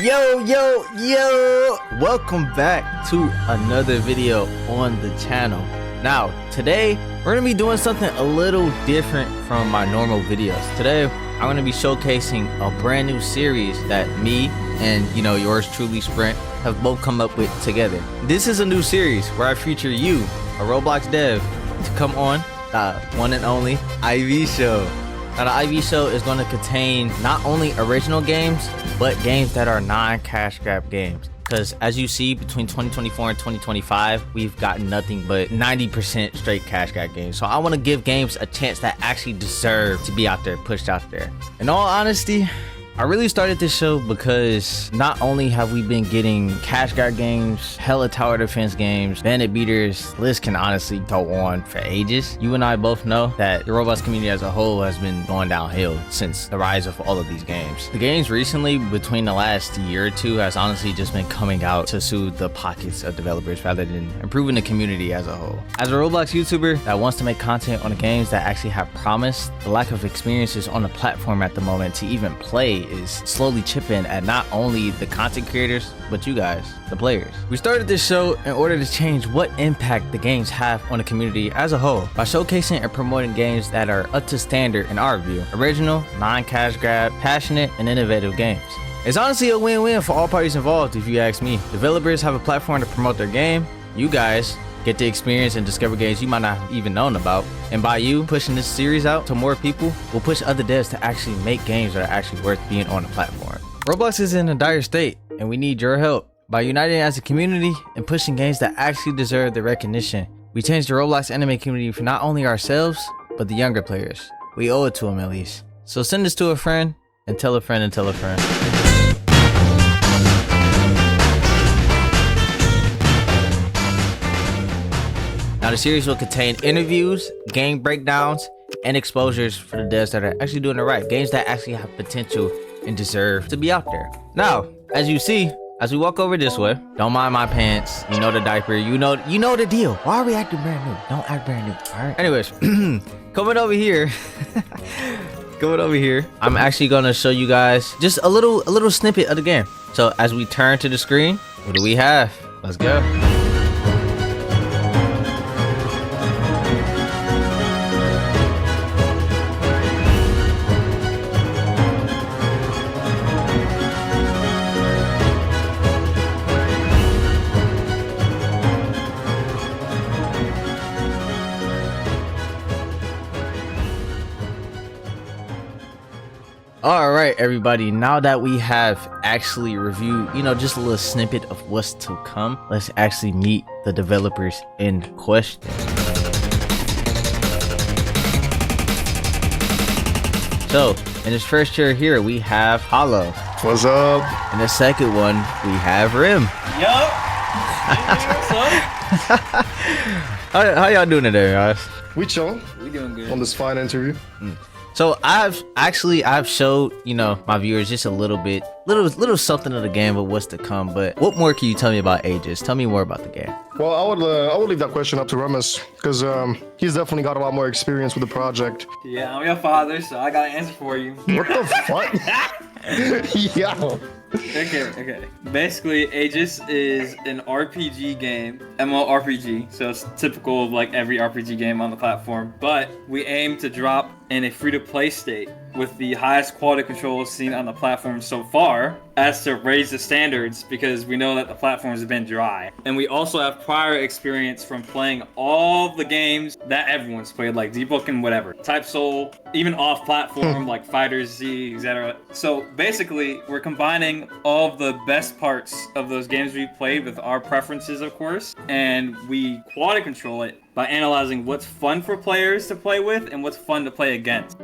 Yo, welcome back to another video on the channel. Now today we're gonna be doing something a little different from my normal videos. Today I'm gonna be showcasing a brand new series that me and yours truly, Sprint, have both come up with together. This is a new series where I feature you, a Roblox dev, to come on the one and only Iviouz show. Now the Iviouz show is going to contain not only original games, but games that are non-cash grab games. Because as you see, between 2024 and 2025, we've gotten nothing but 90% straight cash grab games. So I want to give games a chance that actually deserve to be out there, pushed out there. In all honesty, I really started this show because not only have we been getting cash grab games, hella tower defense games, bandit beaters, list can honestly go on for ages. You and I both know that the Roblox community as a whole has been going downhill since the rise of all of these games. The games recently, between the last year or two, has honestly just been coming out to soothe the pockets of developers rather than improving the community as a whole. As a Roblox YouTuber that wants to make content on the games that actually have promise, the lack of experiences on the platform at the moment to even play is slowly chipping at not only the content creators, but you guys, the players. We started this show in order to change what impact the games have on the community as a whole by showcasing and promoting games that are up to standard in our view. Original, non-cash grab, passionate, and innovative games. It's honestly a win-win for all parties involved if you ask me. Developers have a platform to promote their game. You guys get to experience and discover games you might not have even known about. And by you pushing this series out to more people, will push other devs to actually make games that are actually worth being on the platform. Roblox is in a dire state, and we need your help. By uniting as a community and pushing games that actually deserve the recognition, we changed the Roblox anime community for not only ourselves, but the younger players. We owe it to them at least. So send this to a friend, and tell a friend, and tell a friend. Now the series will contain interviews, game breakdowns, and exposures for the devs that are actually doing it right. Games that actually have potential and deserve to be out there. Now, as you see, as we walk over this way, don't mind my pants, you know the diaper, you know the deal. Why are we acting brand new? Don't act brand new, all right? Anyways, coming over here, I'm actually gonna show you guys just a little snippet of the game. So as we turn to the screen, what do we have? Let's go. All right, everybody, now that we have actually reviewed, just a little snippet of what's to come, let's actually meet the developers in question. So, in this first chair here, we have Hollow. What's up? In the second one, we have Rim. Yup. How y'all doing today, guys? We chill. We doing good on this fine interview. So I've showed my viewers just a little something of the game of what's to come. But what more can you tell me about Aegis? Tell me more about the game. Well, I would leave that question up to Remus because he's definitely got a lot more experience with the project. Yeah, I'm your father, so I got an answer for you. What the fuck? Yeah. Okay. Basically, Aegis is an RPG game, MMORPG, so it's typical of like every RPG game on the platform, but we aim to drop in a free-to-play state with the highest quality controls seen on the platform so far, as to raise the standards because we know that the platforms have been dry. And we also have prior experience from playing all the games that everyone's played, like Deepwoken, whatever, Type Soul, even off-platform like Fighters Z, etc. So basically, we're combining all of the best parts of those games we've played with our preferences, of course, and we quality control it by analyzing what's fun for players to play with and what's fun to play against.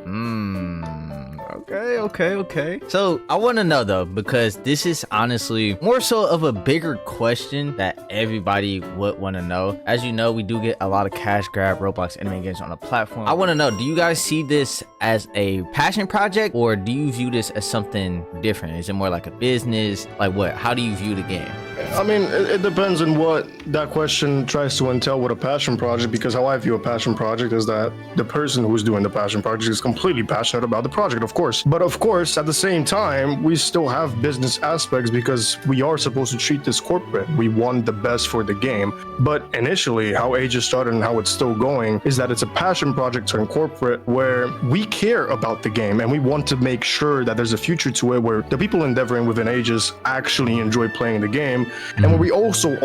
Okay. So I want to know though, because this is honestly more so of a bigger question that everybody would want to know. As you know, we do get a lot of cash grab Roblox anime games on the platform. I want to know, do you guys see this as a passion project or do you view this as something different? Is it more like a business? Like what? How do you view the game? I mean, it depends on what that question tries to entail with a passion project, because how I view a passion project is that the person who's doing the passion project is completely passionate about the project, of course. But But of course, at the same time, we still have business aspects because we are supposed to treat this corporate. We want the best for the game. But initially, how Aegis started and how it's still going is that it's a passion project turned corporate where we care about the game and we want to make sure that there's a future to it where the people endeavoring within Aegis actually enjoy playing the game and where we also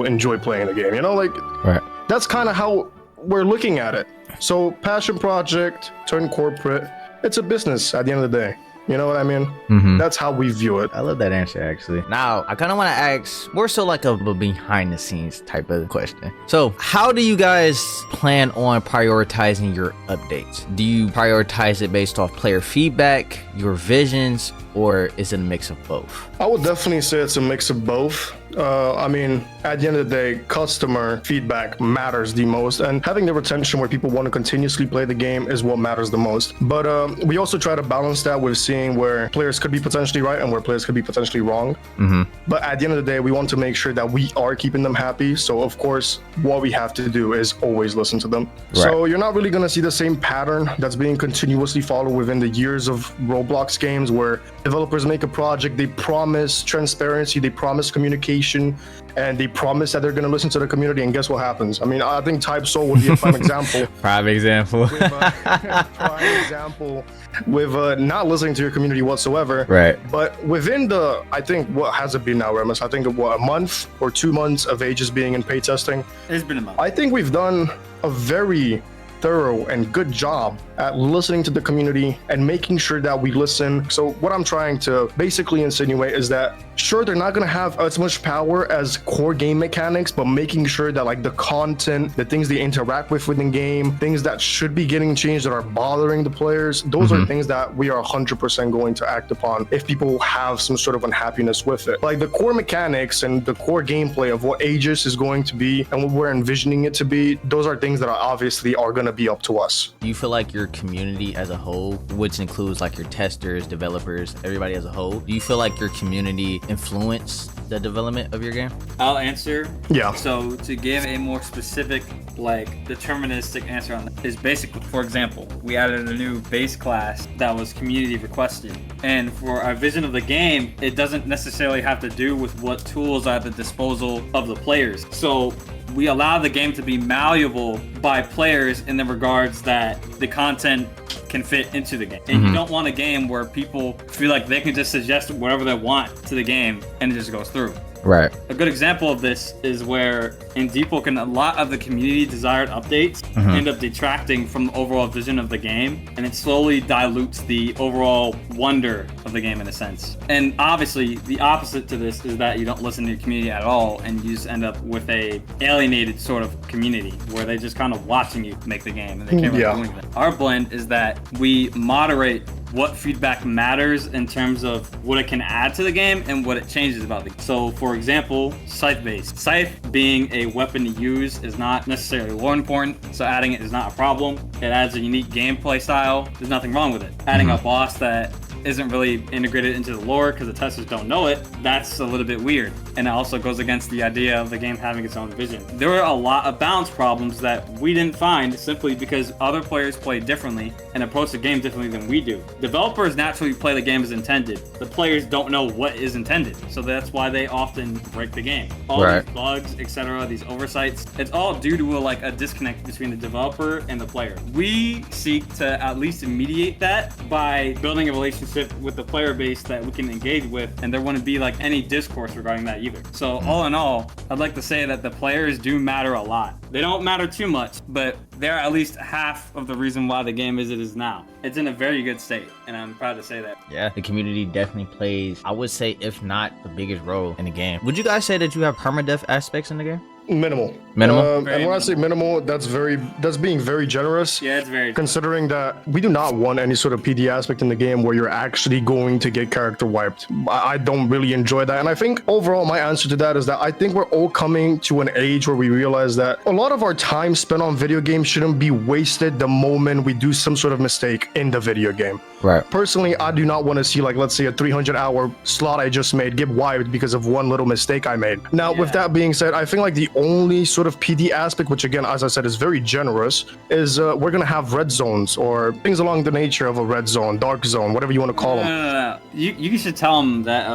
enjoy playing the game. You know, like, Right. that's kind of how we're looking at it. So passion project turned corporate, it's a business at the end of the day. You know what I mean? That's how we view it. I love that answer, actually. Now, I kind of want to ask more so like a behind the scenes type of question. So how do you guys plan on prioritizing your updates? Do you prioritize it based off player feedback, your visions, or is it a mix of both? I would definitely say it's a mix of both. I mean, at the end of the day, customer feedback matters the most, and having the retention where people want to continuously play the game is what matters the most. But we also try to balance that with seeing where players could be potentially right and where players could be potentially wrong. But at the end of the day, we want to make sure that we are keeping them happy. So of course, what we have to do is always listen to them. Right. So you're not really going to see the same pattern that's being continuously followed within the years of Roblox games where developers make a project, they promise transparency, they promise communication, and they promise that they're going to listen to the community, and guess what happens? I mean, I think Type Soul would be a prime example. Prime example. Prime example with not listening to your community whatsoever. Right. But within the, I think, what has it been now, Remus? I think, what, a month or 2 months of Aegis being in paid testing? It's been a month. I think we've done a very thorough and good job at listening to the community and making sure that we listen. So what I'm trying to basically insinuate is that sure, they're not going to have as much power as core game mechanics, but making sure that like the content, the things they interact with within game, things that should be getting changed that are bothering the players, those are things that we are 100% going to act upon if people have some sort of unhappiness with it. Like the core mechanics and the core gameplay of what Aegis is going to be and what we're envisioning it to be, those are things that are obviously going to be up to us. Do you feel like your community as a whole, which includes like your testers, developers, everybody as a whole, do you feel like your community influence the development of your game? I'll answer. Yeah. So to give a more specific, like deterministic answer on that is basically, for example, we added a new base class that was community requested. And for our vision of the game, it doesn't necessarily have to do with what tools are at the disposal of the players. So we allow the game to be malleable by players in the regards that the content can fit into the game. And you don't want a game where people feel like they can just suggest whatever they want to the game and it just goes through. Right. A good example of this is where in Deepwoken, a lot of the community desired updates end up detracting from the overall vision of the game, and it slowly dilutes the overall wonder of the game in a sense. And obviously, the opposite to this is that you don't listen to your community at all, and you just end up with a alienated sort of community where they just kind of watching you make the game and they can't really do anything. Our blend is that we moderate what feedback matters in terms of what it can add to the game and what it changes about the game. So for example, scythe based. Scythe being a weapon to use is not necessarily lore important, so adding it is not a problem. It adds a unique gameplay style. There's nothing wrong with it. Adding a boss that isn't really integrated into the lore because the testers don't know it, that's a little bit weird. And it also goes against the idea of the game having its own vision. There were a lot of balance problems that we didn't find simply because other players play differently and approach the game differently than we do. Developers naturally play the game as intended. The players don't know what is intended, so that's why they often break the game. All these bugs, etc., these oversights, it's all due to a disconnect between the developer and the player. We seek to at least mediate that by building a relationship with the player base that we can engage with, and there wouldn't be any discourse regarding that either. So all in all, I'd like to say that the players do matter a lot. They don't matter too much, but they're at least half of the reason why the game is it is now. It's in a very good state, and I'm proud to say that. Yeah, the community definitely plays, I would say, if not the biggest role in the game. Would you guys say that you have perma-death aspects in the game? Minimal. Minimal? And when I say minimal, that's being very generous. Yeah, it's very considering that we do not want any sort of PD aspect in the game where you're actually going to get character wiped. I don't really enjoy that. And I think overall my answer to that is that I think we're all coming to an age where we realize that a lot of our time spent on video games shouldn't be wasted the moment we do some sort of mistake in the video game. Right. Personally, I do not want to see, like, let's say a 300-hour slot I just made get wiped because of one little mistake I made. Now, with that being said, I think like the only sort of PD aspect, which again, as I said, is very generous, is we're gonna have red zones or things along the nature of a red zone, dark zone, whatever you want to call them. No. You should tell them that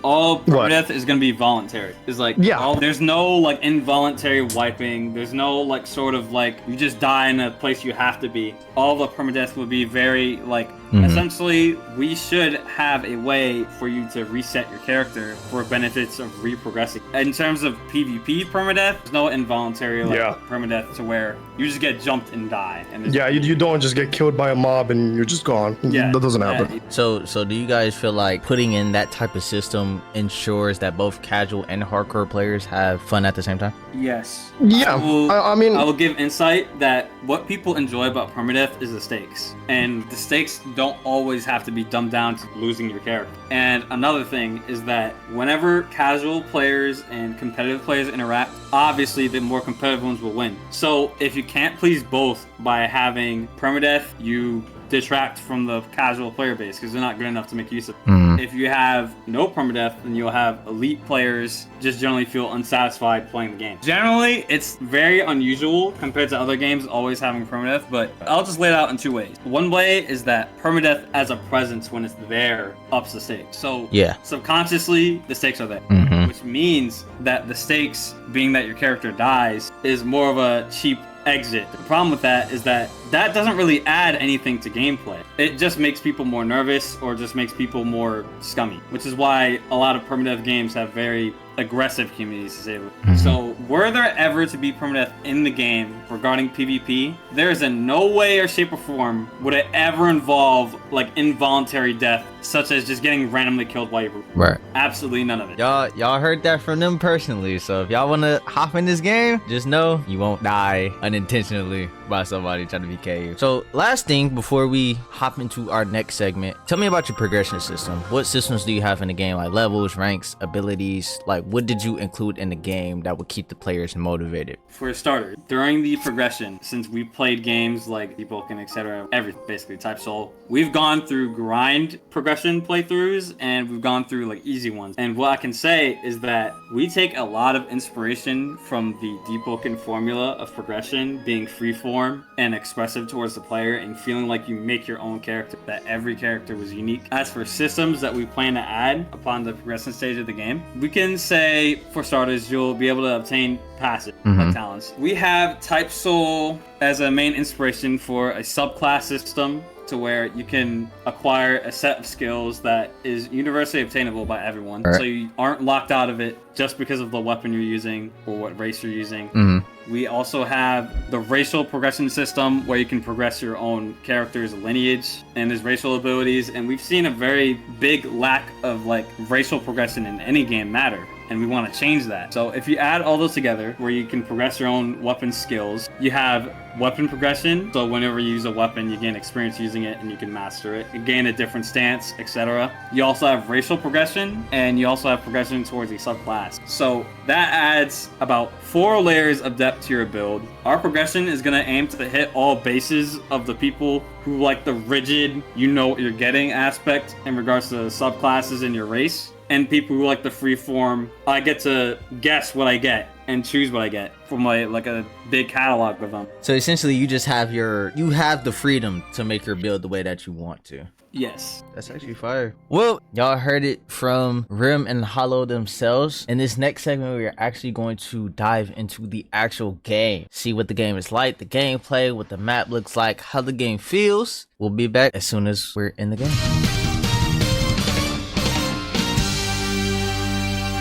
all permadeath is gonna be voluntary. It's like there's no like involuntary wiping. There's no like sort of like you just die in a place you have to be. All the permadeath will be very like essentially we should have a way for you to reset your character for benefits of reprogressing. In terms of PvP permadeath, there's no involuntary permadeath to where you just get jumped and die. And you don't just get killed by a mob and you're just gone. Yeah, that doesn't happen. So do you guys feel like putting in that type of system ensures that both casual and hardcore players have fun at the same time? Yes. Yeah. I mean, I will give insight that what people enjoy about permadeath is the stakes, and the stakes don't always have to be dumbed down to losing your character. And another thing is that whenever casual players and competitive players interact, obviously the more competitive ones will win. So if you can't please both by having permadeath, you detract from the casual player base because they're not good enough to make use of it. If you have no permadeath, then you'll have elite players just generally feel unsatisfied playing the game. Generally, it's very unusual compared to other games always having permadeath, but I'll just lay it out in two ways. One way is that permadeath as a presence when it's there ups the stakes. So subconsciously, the stakes are there, which means that the stakes, being that your character dies, is more of a cheap exit. The problem with that is that that doesn't really add anything to gameplay. It just makes people more nervous or just makes people more scummy, which is why a lot of permadeath games have very aggressive communities to say it. So were there ever to be permadeath in the game regarding PvP, there is in no way or shape or form would it ever involve like involuntary death, such as just getting randomly killed while you're right. Absolutely none of it. Y'all heard that from them personally. So if y'all want to hop in this game, just know you won't die unintentionally by somebody trying to BK you. So last thing before we hop into our next segment, tell me about your progression system. What systems do you have in the game, like levels, ranks, abilities? Like what did you include in the game that would keep the players motivated? For a starter, during the progression, since we played games like Deepwoken, etc., everything basically type soul, we've gone through grind progression playthroughs and we've gone through like easy ones. And what I can say is that we take a lot of inspiration from the Deepwoken formula of progression being freeform and expressive towards the player and feeling like you make your own character, that every character was unique. As for systems that we plan to add upon the progression stage of the game, we can say, for starters, you'll be able to obtain passive talents. We have Type Soul as a main inspiration for a subclass system to where you can acquire a set of skills that is universally obtainable by everyone. Right. So you aren't locked out of it just because of the weapon you're using or what race you're using. We also have the racial progression system where you can progress your own character's lineage and his racial abilities. And we've seen a very big lack of like racial progression in any game matter. And we want to change that. So if you add all those together, where you can progress your own weapon skills, you have weapon progression. So whenever you use a weapon, you gain experience using it and you can master it. You gain a different stance, etc. You also have racial progression, and you also have progression towards a subclass. So that adds about 4 layers of depth to your build. Our progression is going to aim to hit all bases of the people who like the rigid, you know what you're getting aspect in regards to subclasses in your race. And people who like the free form, I get to guess what I get and choose what I get from like a big catalog of them. So essentially you just have you have the freedom to make your build the way that you want to. Yes. That's actually fire. Well, y'all heard it from Rim and Hollow themselves. In this next segment, we are actually going to dive into the actual game. See what the game is like, the gameplay, what the map looks like, how the game feels. We'll be back as soon as we're in the game.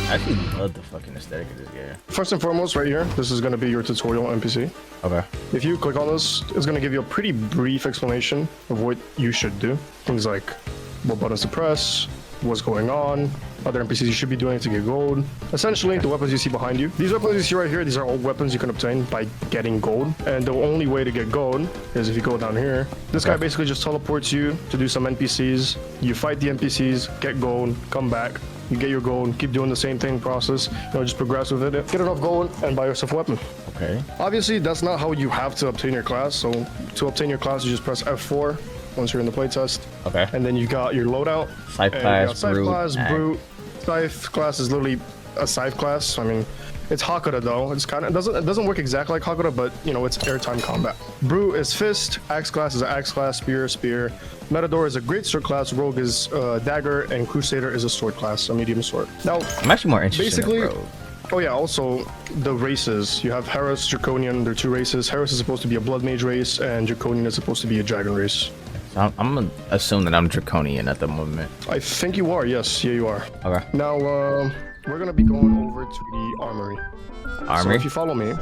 I actually love the fucking aesthetic of this game. First and foremost, right here, this is going to be your tutorial NPC. Okay. If you click on this, it's going to give you a pretty brief explanation of what you should do. Things like what buttons to press, what's going on, other NPCs you should be doing to get gold. Essentially, the weapons you see behind you. These weapons you see right here, these are all weapons you can obtain by getting gold. And the only way to get gold is if you go down here. This guy basically just teleports you to do some NPCs. You fight the NPCs, get gold, come back. You get your gold, keep doing the same thing process, just progress with it. Get enough gold and buy yourself a weapon. Okay. Obviously, that's not how you have to obtain your class. So to obtain your class, you just press F4 once you're in the playtest. Okay. And then you got your loadout. Scythe and class, you got Scythe brute, class, ag. brute. Scythe class is literally a Scythe class. I mean, it's Hakura though. It's kind of it doesn't work exactly like Hakura, but you know, it's airtime combat. Brute is fist. Axe class is an axe class. Spear, spear. Matador is a great sword class. Rogue is dagger, and Crusader is a sword class, a medium sword. Now, I'm actually more interested basically. in Rogue. Oh yeah, also the races. You have Heros, Draconian, they're two races. Heros is supposed to be a Blood Mage race, and Draconian is supposed to be a Dragon race. So I'm gonna assume that I'm Draconian at the moment. I think you are, yes. Yeah, you are. Okay. Now, we're gonna be going over to the armory. So Armory? if you follow me,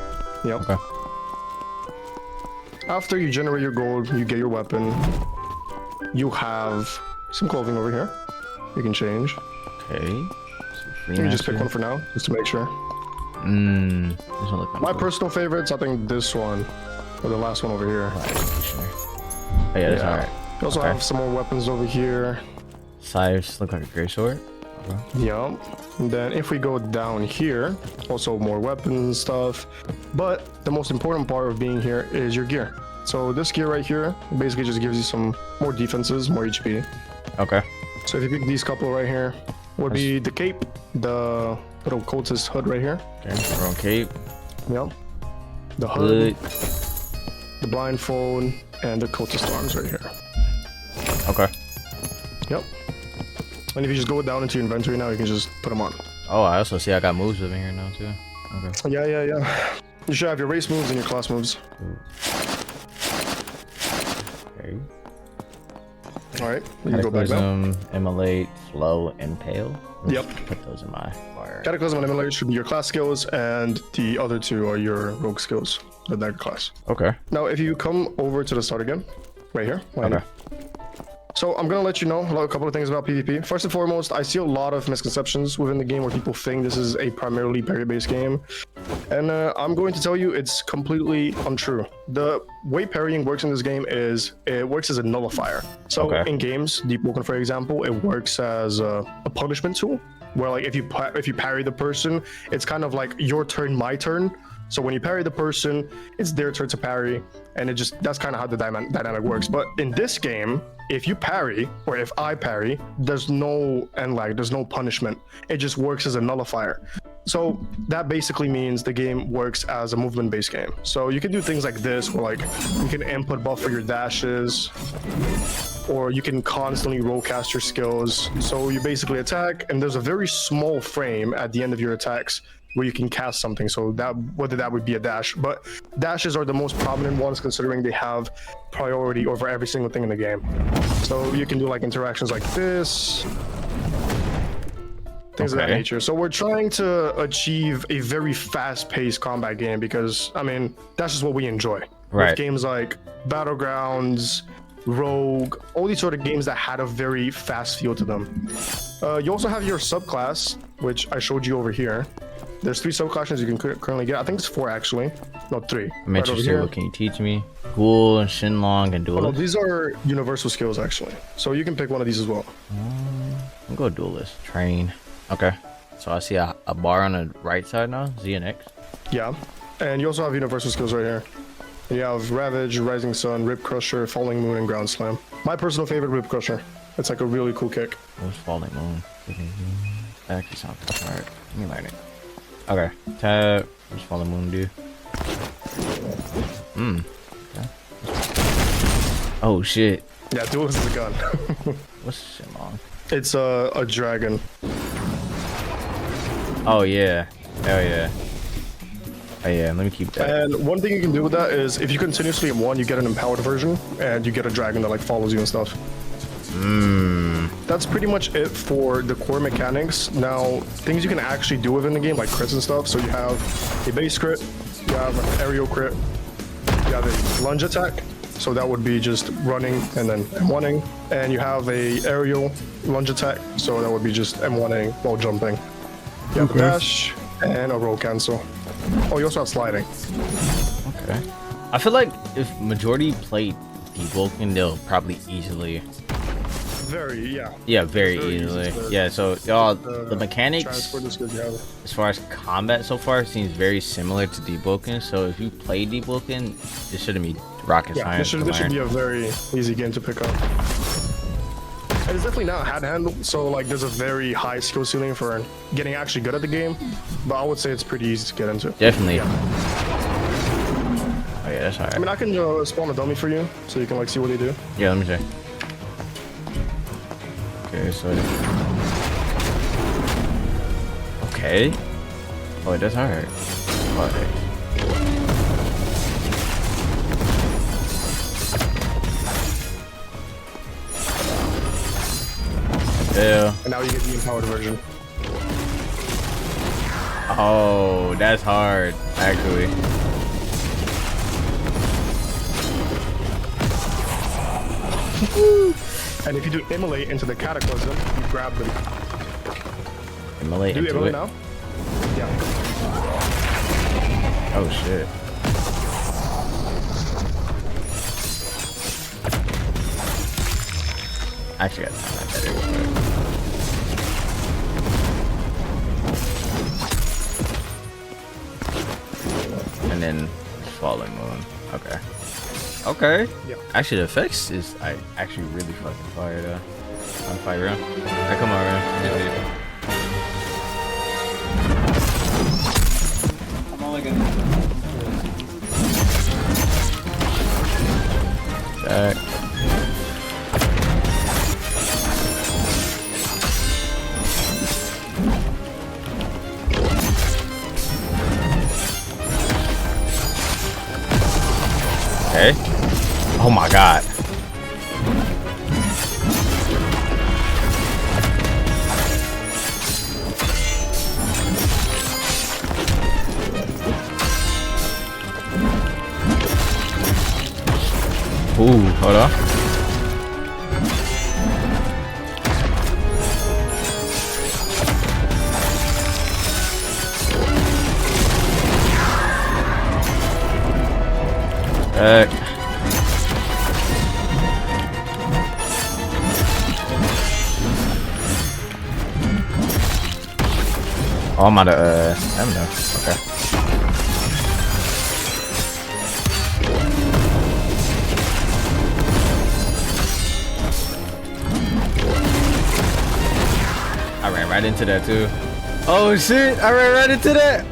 yep. Okay. After you generate your gold, you get your weapon. You have some clothing over here. You can change. Okay. You can just pick one for now, just to make sure. This one look kinda My cool. personal favorites, I think this one, or the last one over here. Oh yeah, that's alright. You also Okay. have some more weapons over here. Scythes look like a great sword. Okay. Yep. And then if we go down here, also more weapons stuff. But the most important part of being here is your gear. So this gear right here basically just gives you some more defenses, more HP. Okay. So if you pick these couple right here, would be the cape, the little cultist hood right here. Okay. We're on cape. Yep. The hood, Good. the blindfold, and the cultist arms right here. Okay. Yep. And if you just go down into your inventory now, you can just put them on. Oh, I also see I got moves over here now too. Okay. Yeah. You should have your race moves and your class moves. Okay. Alright, you can go back down. Cataclysm, Immolate, Flow, Impale. Yep. Put those in my fire. Cataclysm and Immolate should be your class skills, and the other two are your rogue skills, the dagger class. Okay. Now, if you come over to the start again, right here. Okay. So I'm gonna let you know a couple of things about PvP. First and foremost, I see a lot of misconceptions within the game where people think this is a primarily parry-based game, and I'm going to tell you it's completely untrue. The way parrying works in this game is it works as a nullifier. So Okay. in games, Deepwoken for example, it works as a punishment tool, where like if you parry the person, it's kind of like your turn, my turn. So when you parry the person, it's their turn to parry, and that's kind of how the dynamic works. But in this game, if you parry, or if I parry, there's no end lag, there's no punishment. It just works as a nullifier. So that basically means the game works as a movement-based game. So you can do things like this, where like you can input buffer your dashes, or you can constantly rollcast your skills. So you basically attack, and there's a very small frame at the end of your attacks where you can cast something, so that whether that would be a dash, but dashes are the most prominent ones considering they have priority over every single thing in the game. So you can do like interactions like this, things of that nature. So we're trying to achieve a very fast-paced combat game because, I mean, that's just what we enjoy. Right. With games like Battlegrounds, Rogue, all these sort of games that had a very fast feel to them. You also have your subclass, which I showed you over here. There's 3 subclasses you can currently get. I think it's 4 actually. No, 3. I'm Right interested. over here. What can you teach me? Ghoul and Shinlong and Oh, no, Duelist. these are universal skills actually. So you can pick one of these as well. I'll go Duelist. Train. Okay. So I see a bar on the right side now. Z and X. Yeah. And you also have universal skills right here. You have Ravage, Rising Sun, Rip Crusher, Falling Moon, and Ground Slam. My personal favorite, Rip Crusher. It's like a really cool kick. What's Falling Moon? That actually sounds alright. Let me learn it. Okay. Tap. What's Falling Moon do? Okay. Oh shit. Yeah, Duelist is a gun. What's Shinlong? It's a dragon. Oh yeah. Hell yeah. Oh yeah, let me keep that. And one thing you can do with that is if you continuously hit 1, you get an empowered version, and you get a dragon that like follows you and stuff. That's pretty much it for the core mechanics. Now, things you can actually do within the game, like crits and stuff. So you have a base crit, you have an aerial crit, you have a lunge attack. So that would be just running and then M1ing. And you have a aerial lunge attack. So that would be just M1ing while jumping. You have a dash and a roll cancel. Oh, you also have sliding. Okay. I feel like if majority played Deepwoken, they'll probably easily. Yeah, very easily. Yeah, so y'all, the mechanics Transfer the skills you have. as far as combat so far seems very similar to Deepwoken. So if you play Deepwoken, it shouldn't be rocket Yeah, science. this should be a very easy game to pick up. And it's definitely not hand-handled, so like there's a very high skill ceiling for getting actually good at the game. But I would say it's pretty easy to get into. Definitely. Yeah. Oh yeah, that's alright. I mean, I can spawn a dummy for you, so you can like see what they do. Yeah, let me check. Okay, so. Okay. Oh, that's hard. Okay. Yeah. And now you get the empowered version. Oh, that's hard, actually. And if you do immolate into the cataclysm, you grab them. Immolate Do you into immolate it. now? Yeah. Oh shit. Actually, got time like that real quick. And then falling moon. Okay. Okay. Yeah. Actually, the effects is actually really fucking fire though. I'm fire around. Right, come on, man. I'm only gonna. Back. Okay. Oh my god. Ooh, hold on. Oh, I'm out of I don't know. Okay. I ran right into that too. Oh shit! I ran right into that.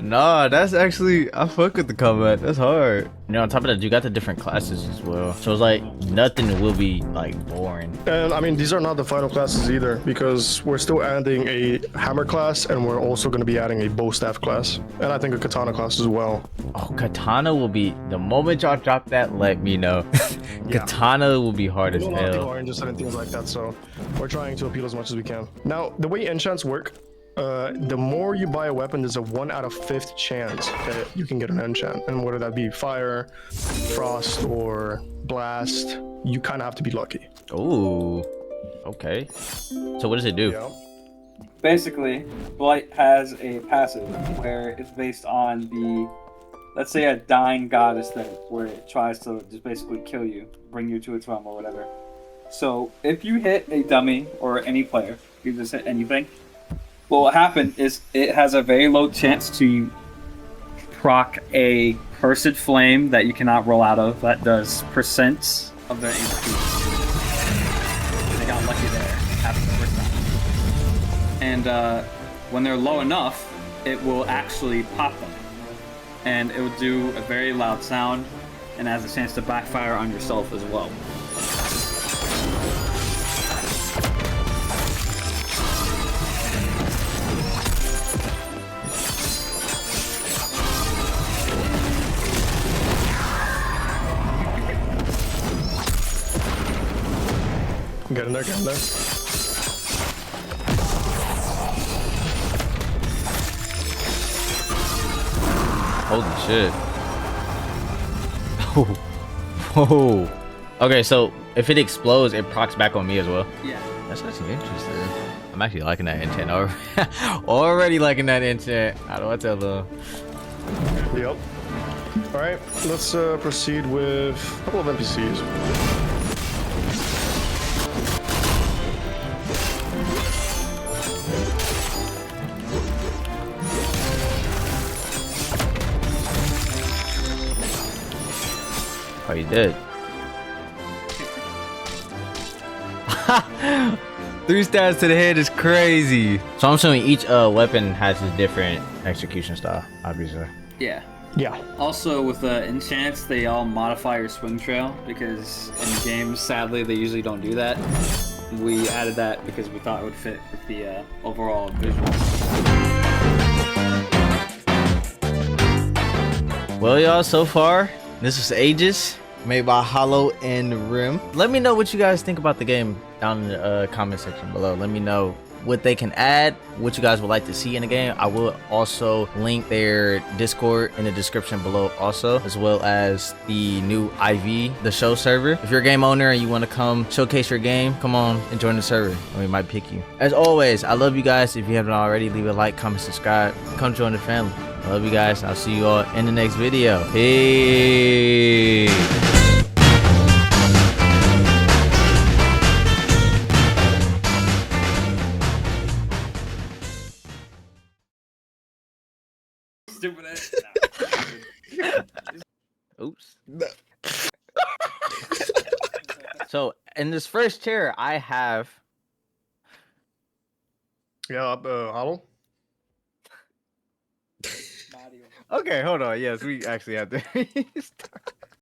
Nah, that's actually, I fuck with the combat. That's hard. You know, on top of that, you got the different classes as well. So it's like nothing will be like boring. And I mean, these are not the final classes either, because we're still adding a hammer class, and we're also going to be adding a bow staff class, and I think a katana class as well. Oh, katana will be, the moment y'all drop that, let me know. Yeah. Katana will be hard as A lot of people hell. are interested in things like that, so we're trying to appeal as much as we can. Now, the way enchants work, the more you buy a weapon, there's a 1 out of 5th chance that you can get an enchant, and whether that be fire, frost, or blast, you kind of have to be lucky. Ooh, okay. So what does it do? Yeah. Basically, Blight has a passive where it's based on the, let's say, a dying goddess thing, where it tries to just basically kill you, bring you to its realm or whatever. So if you hit a dummy or any player, you just hit anything, what will happen is it has a very low chance to proc a cursed flame that you cannot roll out of that does percents of their HP. They got lucky there after the first time. And when they're low enough, it will actually pop them. And it will do a very loud sound and has a chance to backfire on yourself as well. Get in there, get in there. Holy shit. Oh. Whoa. Okay, so if it explodes, it procs back on me as well. Yeah. That's actually interesting. I'm actually liking that intent already. Already liking that intent. How do I tell them? Yep. All right, let's proceed with a couple of NPCs. Dead. 3 stabs to the head is crazy. So I'm assuming each weapon has a different execution style, obviously. Yeah. Yeah. Also, with enchants, they all modify your swing trail because in games, sadly, they usually don't do that. We added that because we thought it would fit with the overall visual. Well, y'all, so far, this is Aegis, made by Hollow and Rim. Let me know what you guys think about the game down in the comment section below. Let me know what they can add, what you guys would like to see in the game. I will also link their Discord in the description below also, as well as the new IV, the show server. If you're a game owner and you want to come showcase your game, come on and join the server and we might pick you. As always, I love you guys. If you haven't already, leave a like, comment, subscribe, come join the family. I love you guys. I'll see you all in the next video. Peace. Stupid ass. Oops. So in this first chair, I have. Yeah, Hollow. Okay, hold on. Yes, we actually have to restart.